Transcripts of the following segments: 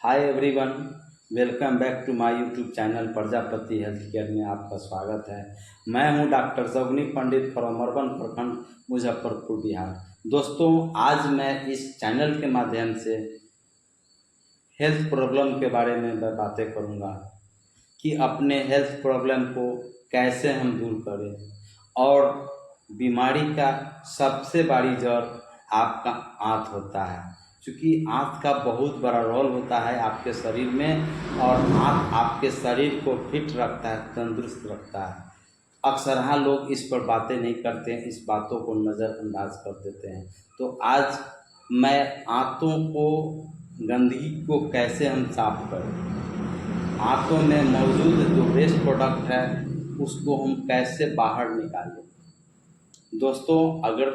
Hi everyone, welcome back to my YouTube channel Prajapati health care में आपका स्वागत है। मैं हूं doctor Saguni Pandit from urban प्रखंड मुजफ्फरपुर बिहार। दोस्तों, आज मैं इस चैनल के माध्यम से हेल्थ प्रॉब्लम के बारे में मैं बातें करूंगा कि अपने हेल्थ प्रॉब्लम को कैसे हम दूर करें। और बीमारी का सबसे बड़ी जड़ आपका आंत होता है, क्योंकि आंत का बहुत बड़ा रोल होता है आपके शरीर में। और आंत आपके शरीर को फिट रखता है, तंदुरुस्त रखता है। अक्सर हाँ लोग इस पर बातें नहीं करते हैं, इस बातों को नज़रअंदाज कर देते हैं। तो आज मैं आंतों को, गंदगी को कैसे हम साफ करें, आंतों में मौजूद जो वेस्ट प्रोडक्ट है उसको हम कैसे बाहर निकालें। दोस्तों, अगर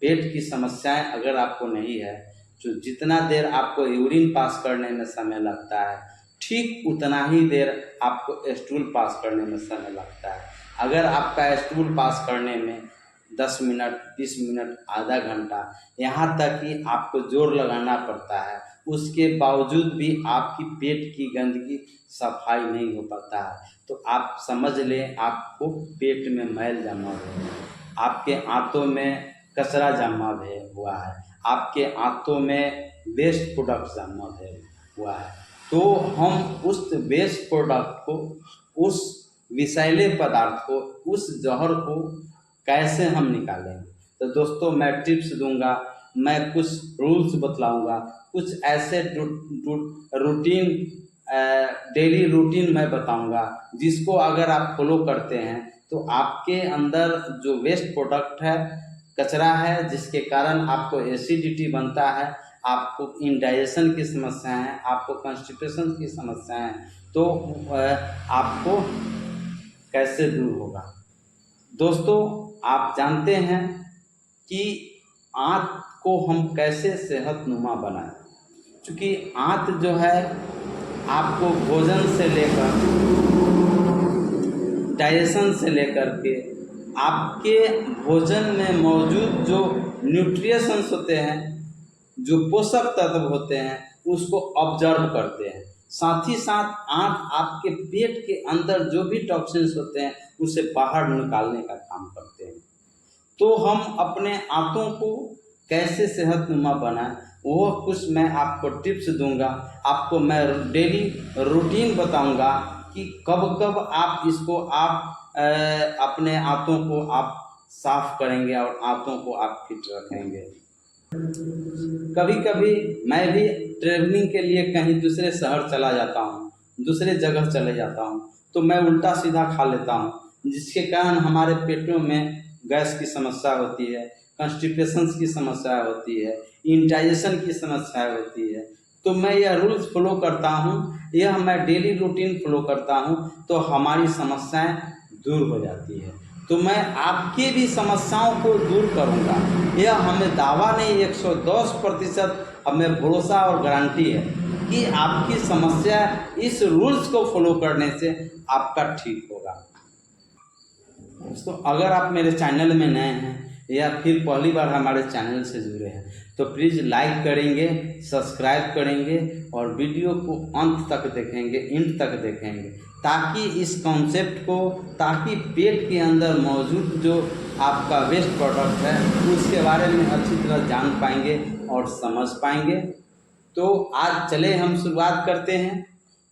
पेट की समस्याएं अगर आपको नहीं है, तो जितना देर आपको यूरिन पास करने में समय लगता है, ठीक उतना ही देर आपको स्टूल पास करने में समय लगता है। अगर आपका स्टूल पास करने में 10 मिनट, 20 मिनट, आधा घंटा, यहाँ तक कि आपको जोर लगाना पड़ता है, उसके बावजूद भी आपकी पेट की गंदगी सफाई नहीं हो पाता है, तो आप समझ लें आपको पेट में मैल जमा है, आपके आंतों में कचरा जमा हुआ है, आपके आंतों में वेस्ट प्रोडक्ट जमा हुआ है। तो हम उस वेस्ट प्रोडक्ट को, उस विषैले पदार्थ को, उस जहर को कैसे हम निकालेंगे। तो दोस्तों, मैं टिप्स दूंगा, मैं कुछ रूल्स बतलाऊंगा, कुछ ऐसे रूटीन, डेली रूटीन मैं बताऊंगा, जिसको अगर आप फॉलो करते हैं तो आपके अंदर जो वेस्ट प्रोडक्ट है, कचरा है, जिसके कारण आपको एसिडिटी बनता है, आपको इंडाइजेशन की समस्या है, आपको कॉन्स्टिपेशन की समस्या है, तो आपको कैसे दूर होगा। दोस्तों, आप जानते हैं कि आंत को हम कैसे सेहतनुमा बनाएं, क्योंकि आंत जो है आपको भोजन से लेकर, डाइजेशन से लेकर के, आपके भोजन में मौजूद जो न्यूट्रिशंस होते हैं, जो पोषक तत्व होते हैं, उसको ऑब्जर्व करते हैं। साथ ही साथ आंत आपके पेट के अंदर जो भी टॉक्सिन्स होते हैं उसे बाहर निकालने का काम करते हैं। तो हम अपने आंतों को कैसे सेहतनुमा बनाएं, वो कुछ मैं आपको टिप्स दूंगा, आपको मैं डेली रूटीन बताऊंगा कि कब कब आप इसको अपने आंतों को आप साफ करेंगे और आंतों को आप फिट रखेंगे। कभी कभी मैं भी ट्रेवलिंग के लिए कहीं दूसरे शहर चला जाता हूँ, दूसरे जगह चले जाता हूँ, तो मैं उल्टा सीधा खा लेता हूँ, जिसके कारण हमारे पेटों में गैस की समस्या होती है, कॉन्स्टिपेशन की समस्या होती है, इंडाइजेशन की समस्या होती है। तो मैं यह रूल्स फॉलो करता हूँ, यह मैं डेली रूटीन फॉलो करता हूँ, तो हमारी समस्याएं दूर हो जाती है। तो मैं आपकी भी समस्याओं को दूर करूँगा, यह हमें दावा नहीं, 110% हमें भरोसा और गारंटी है कि आपकी समस्या इस रूल्स को फॉलो करने से आपका ठीक होगा। दोस्तों, अगर आप मेरे चैनल में नए हैं या फिर पहली बार हमारे चैनल से जुड़े हैं, तो प्लीज़ लाइक करेंगे, सब्सक्राइब करेंगे और वीडियो को अंत तक देखेंगे, एंड तक देखेंगे, ताकि इस कॉन्सेप्ट को, ताकि पेट के अंदर मौजूद जो आपका वेस्ट प्रोडक्ट है उसके बारे में अच्छी तरह जान पाएंगे और समझ पाएंगे। तो आज चले हम शुरुआत करते हैं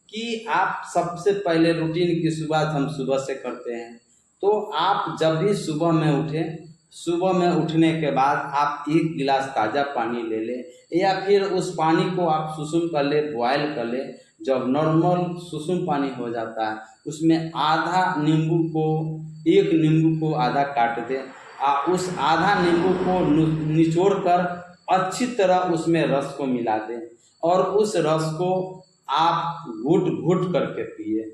कि आप सबसे पहले रूटीन की शुरुआत हम सुबह से करते हैं। तो आप जब भी सुबह में उठें, सुबह में उठने के बाद आप 1 गिलास ताज़ा पानी ले लें, या फिर उस पानी को आप सुसुम कर लें, बॉयल कर लें। जब नॉर्मल सुसुम पानी हो जाता है, उसमें आधा नींबू को, 1 नींबू को आधा काट दें, उस आधा नींबू को निचोड़ कर अच्छी तरह उसमें रस को मिला दें, और उस रस को आप घुट घुट करके पिए।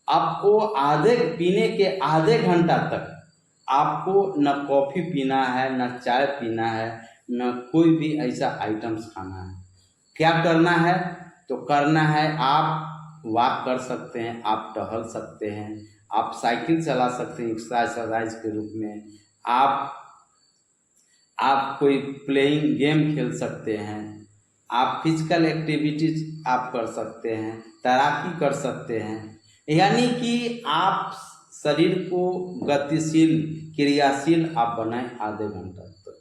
आपको पीने के आधे घंटा तक आपको न कॉफ़ी पीना है, न चाय पीना है, न कोई भी ऐसा आइटम्स खाना है। क्या करना है? तो करना है, आप वॉक कर सकते हैं, आप टहल सकते हैं, आप साइकिल चला सकते हैं एक्सरसाइज के रूप में, आप कोई प्लेइंग गेम खेल सकते हैं, आप फिजिकल एक्टिविटीज आप कर सकते हैं, तैराकी कर सकते हैं, यानी कि आप शरीर को गतिशील क्रियाशील आप बनाएं आधे घंटा तक।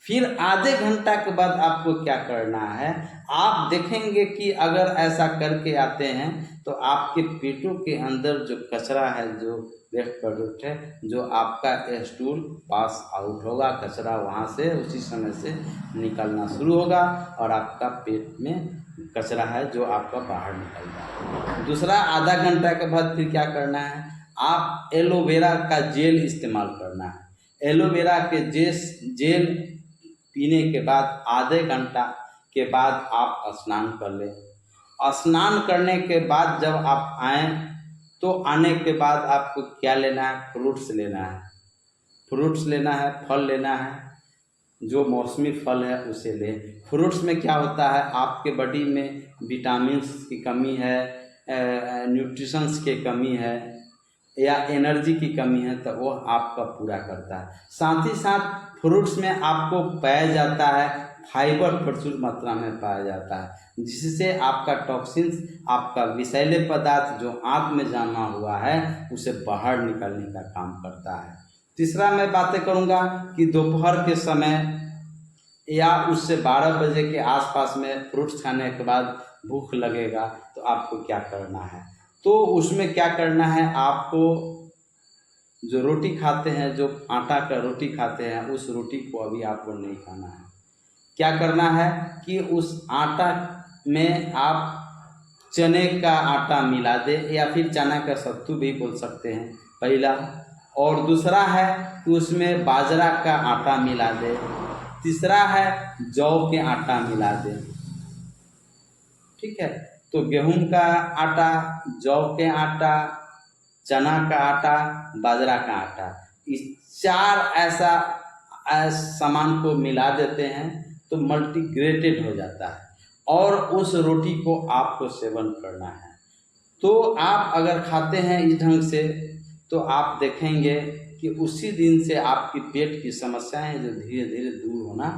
फिर आधे घंटा के बाद आपको क्या करना है, आप देखेंगे कि अगर ऐसा करके आते हैं तो आपके पेटों के अंदर जो कचरा है, जो वेस्ट प्रोडक्ट है, जो आपका स्टूल पास आउट होगा, कचरा वहाँ से उसी समय से निकलना शुरू होगा और आपका पेट में कचरा है जो आपका बाहर निकल जाएगा। दूसरा, आधा घंटा के बाद फिर क्या करना है, आप एलोवेरा का जेल इस्तेमाल करना है। एलोवेरा के जेल पीने के बाद आधे घंटा के बाद आप स्नान कर लें। स्नान करने के बाद जब आप आएँ तो आने के बाद आपको क्या लेना है, फ्रूट्स लेना है। फ्रूट्स लेना है, फल लेना है, जो मौसमी फल है उसे लें। फ्रूट्स में क्या होता है, आपके बॉडी में विटामिन्स की कमी है, न्यूट्रिशंस की कमी है या एनर्जी की कमी है तो वो आपका पूरा करता है। साथ ही साथ फ्रूट्स में आपको पाया जाता है फाइबर, प्रचुर मात्रा में पाया जाता है, जिससे आपका टॉक्सिन्स, आपका विषैले पदार्थ जो आंत में जमा हुआ है उसे बाहर निकलने का काम करता है। तीसरा मैं बातें करूँगा कि दोपहर के समय या उससे 12 बजे के आसपास में फ्रूट्स खाने के बाद भूख लगेगा तो आपको क्या करना है, तो उसमें क्या करना है, आपको जो रोटी खाते हैं, जो आटा का रोटी खाते हैं, उस रोटी को अभी आपको नहीं खाना है। क्या करना है कि उस आटा में आप चने का आटा मिला दे या फिर चना का सत्तू भी बोल सकते हैं, पहला। और दूसरा है कि उसमें बाजरा का आटा मिला दे। तीसरा है जौ के आटा मिला दे। ठीक है, तो गेहूं का आटा, जौ के आटा, चना का आटा, बाजरा का आटा, इस 4 ऐसा सामान को मिला देते हैं तो मल्टीग्रेटेड हो जाता है और उस रोटी को आपको सेवन करना है। तो आप अगर खाते हैं इस ढंग से तो आप देखेंगे कि उसी दिन से आपकी पेट की समस्याएं जो धीरे धीरे दूर होना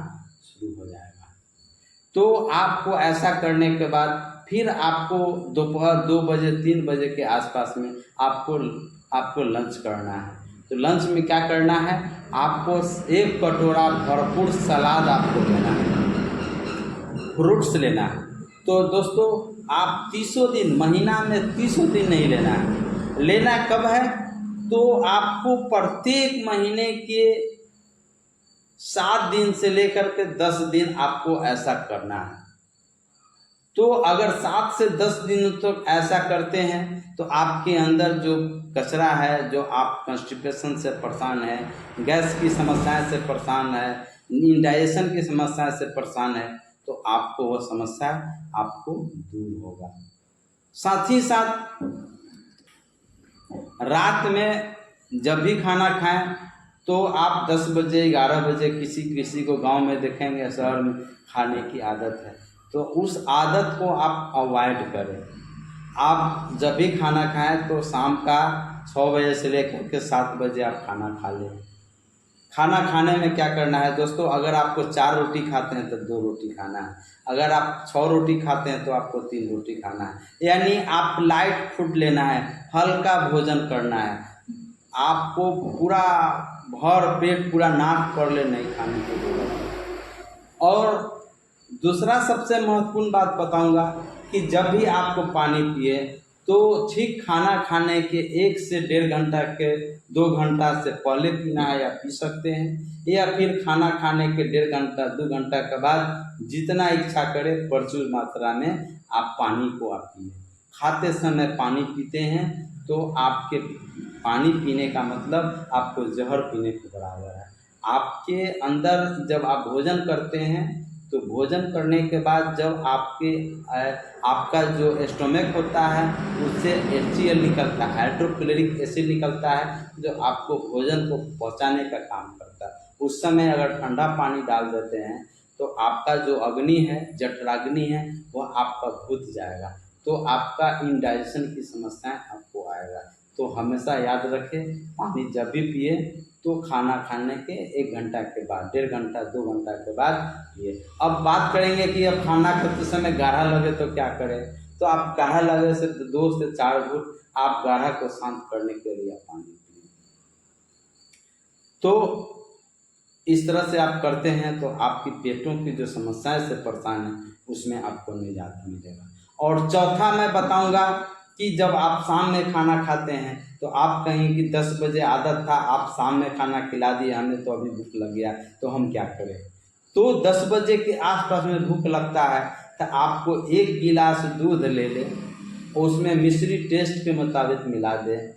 शुरू हो जाएगा। तो आपको ऐसा करने के बाद फिर आपको दोपहर 2 बजे 3 बजे के आसपास में आपको लंच करना है। तो लंच में क्या करना है, आपको 1 कटोरा भरपूर सलाद आपको लेना है, फ्रूट्स लेना है। तो दोस्तों आप 30 दिन, महीना में 30 दिन नहीं लेना है। लेना कब है, तो आपको प्रत्येक महीने के 7 दिन से लेकर के 10 दिन आपको ऐसा करना है। तो अगर 7 से 10 दिन तक ऐसा करते हैं तो आपके अंदर जो कचरा है, जो आप कॉन्स्टिपेशन से परेशान है, गैस की समस्याएं से परेशान है, इंडाइजेशन की समस्या से परेशान है, तो आपको वो समस्या आपको दूर होगा। साथ ही साथ रात में जब भी खाना खाएं तो आप 10 बजे 11 बजे, किसी को गांव में देखेंगे, शहर में खाने की आदत है, तो उस आदत को आप अवॉइड करें। आप जब भी खाना खाएं तो शाम का 6 बजे से लेकर के 7 बजे आप खाना खा लें। खाना खाने में क्या करना है दोस्तों, अगर आपको 4 रोटी खाते हैं तो 2 रोटी खाना है, अगर आप 6 रोटी खाते हैं तो आपको 3 रोटी खाना है। यानी आप लाइट फूड लेना है, हल्का भोजन करना है, आपको पूरा भर पेट, पूरा नाक पर ले नहीं खाने की जरूरत है। और दूसरा सबसे महत्वपूर्ण बात बताऊंगा कि जब भी आपको पानी पिए तो ठीक खाना खाने के 1 से 1.5 घंटा के 2 घंटा से पहले पीना है या पी सकते हैं, या फिर खाना खाने के 1.5 घंटा 2 घंटा के बाद जितना इच्छा करे प्रचुर मात्रा में आप पानी को आप पिए। खाते समय पानी पीते हैं तो आपके पानी पीने का मतलब आपको जहर पीने के बराबर है। आपके अंदर जब आप भोजन करते हैं तो भोजन करने के बाद जब आपका जो स्टोमक होता है उससे HCl निकलता है, हाइड्रोक्लोरिक एसिड निकलता है, जो आपको भोजन को पहुंचाने का काम करता है। उस समय अगर ठंडा पानी डाल देते हैं तो आपका जो अग्नि है, जठराग्नि है, वह आपका बुझ जाएगा, तो आपका इंडाइजेशन की समस्याएं आपको आएगा। तो हमेशा याद रखें, पानी जब भी पिए तो खाना खाने के 1 घंटा के बाद, 1.5 घंटा 2 घंटा के बाद ये। अब बात करेंगे कि अब खाना खाते समय गाढ़ा लगे तो क्या करें। तो आप गाढ़ा लगे से 2 से 4 घूंट आप गाढ़ा को शांत करने के लिए पानी पिए। तो इस तरह से आप करते हैं तो आपकी पेटों की जो समस्याएं से परेशान है उसमें आपको निजात मिलेगा। और चौथा मैं बताऊंगा कि जब आप शाम में खाना खाते हैं तो आप कहें कि 10 बजे आदत था, आप शाम में खाना खिला दिए, हमें तो अभी भूख लग गया, तो हम क्या करें। तो 10 बजे के आसपास में भूख लगता है तो आपको 1 गिलास दूध ले लें, उसमें मिश्री टेस्ट के मुताबिक मिला दें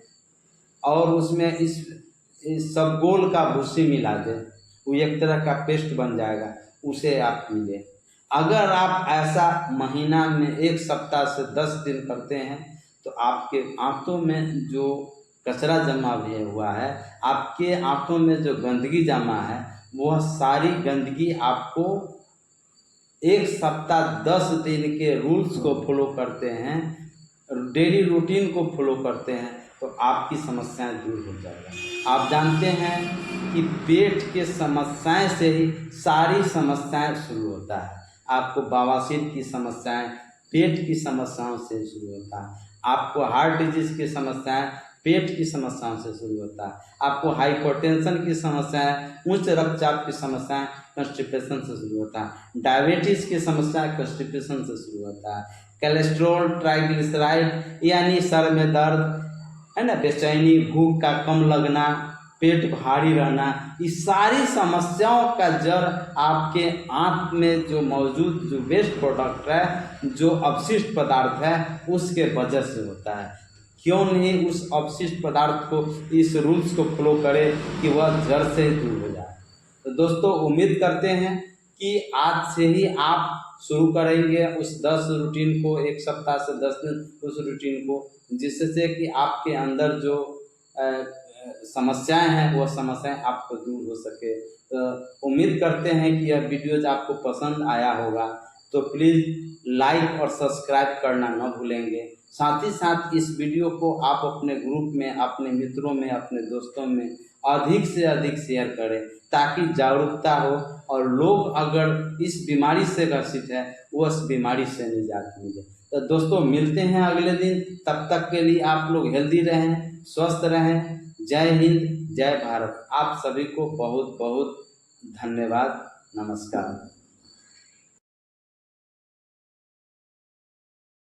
और उसमें इस सबगोल का भूसी मिला दें, वो एक तरह का पेस्ट बन जाएगा, उसे आप पी लें। अगर आप ऐसा महीना में 1 सप्ताह से 10 दिन करते हैं तो आपके आंतों में जो कचरा जमा भी हुआ है, आपके आंतों में जो गंदगी जमा है, वह सारी गंदगी आपको 1 सप्ताह 10 दिन के रूल्स को फॉलो करते हैं, डेली रूटीन को फॉलो करते हैं तो आपकी समस्याएं दूर हो जाएगा। आप जानते हैं कि पेट के समस्याएं से ही सारी समस्याएं शुरू होता है। आपको बवासीर की समस्याएं पेट की समस्याओं से शुरू होता है, आपको हार्ट डिजीज की समस्याएं पेट की समस्याओं से शुरू होता है, आपको हाइपरटेंशन की समस्याएं, उच्च रक्तचाप की समस्याएं कॉन्स्टिपेशन से शुरू होता है, डायबिटीज की समस्याएं कॉन्स्टिपेशन से शुरू होता है, कोलेस्ट्रॉल, ट्राइग्लिसराइड यानी सर में दर्द है ना, बेचैनी, भूख का कम लगना, पेट भारी रहना, इस सारी समस्याओं का जड़ आपके आंत में जो मौजूद जो वेस्ट प्रोडक्ट है, जो अपशिष्ट पदार्थ है, उसके वजह से होता है। क्यों नहीं उस अपशिष्ट पदार्थ को, इस रूल्स को फॉलो करें कि वह जड़ से दूर हो जाए। तो दोस्तों उम्मीद करते हैं कि आज से ही आप शुरू करेंगे उस 10 रूटीन को, 1 सप्ताह से 10 दिन उस रूटीन को, जिससे कि आपके अंदर जो समस्याएं हैं वह समस्याएं आपको दूर हो सके। तो उम्मीद करते हैं कि यह वीडियोज आपको पसंद आया होगा, तो प्लीज़ लाइक और सब्सक्राइब करना न भूलेंगे। साथ ही साथ इस वीडियो को आप अपने ग्रुप में, अपने मित्रों में, अपने दोस्तों में अधिक से अधिक शेयर करें ताकि जागरूकता हो और लोग अगर इस बीमारी से ग्रसित है वो उस बीमारी से निजात मिले। तो दोस्तों मिलते हैं अगले दिन, तब तक के लिए आप लोग हेल्दी रहें, स्वस्थ रहें। जय हिंद, जय भारत। आप सभी को बहुत बहुत धन्यवाद। नमस्कार।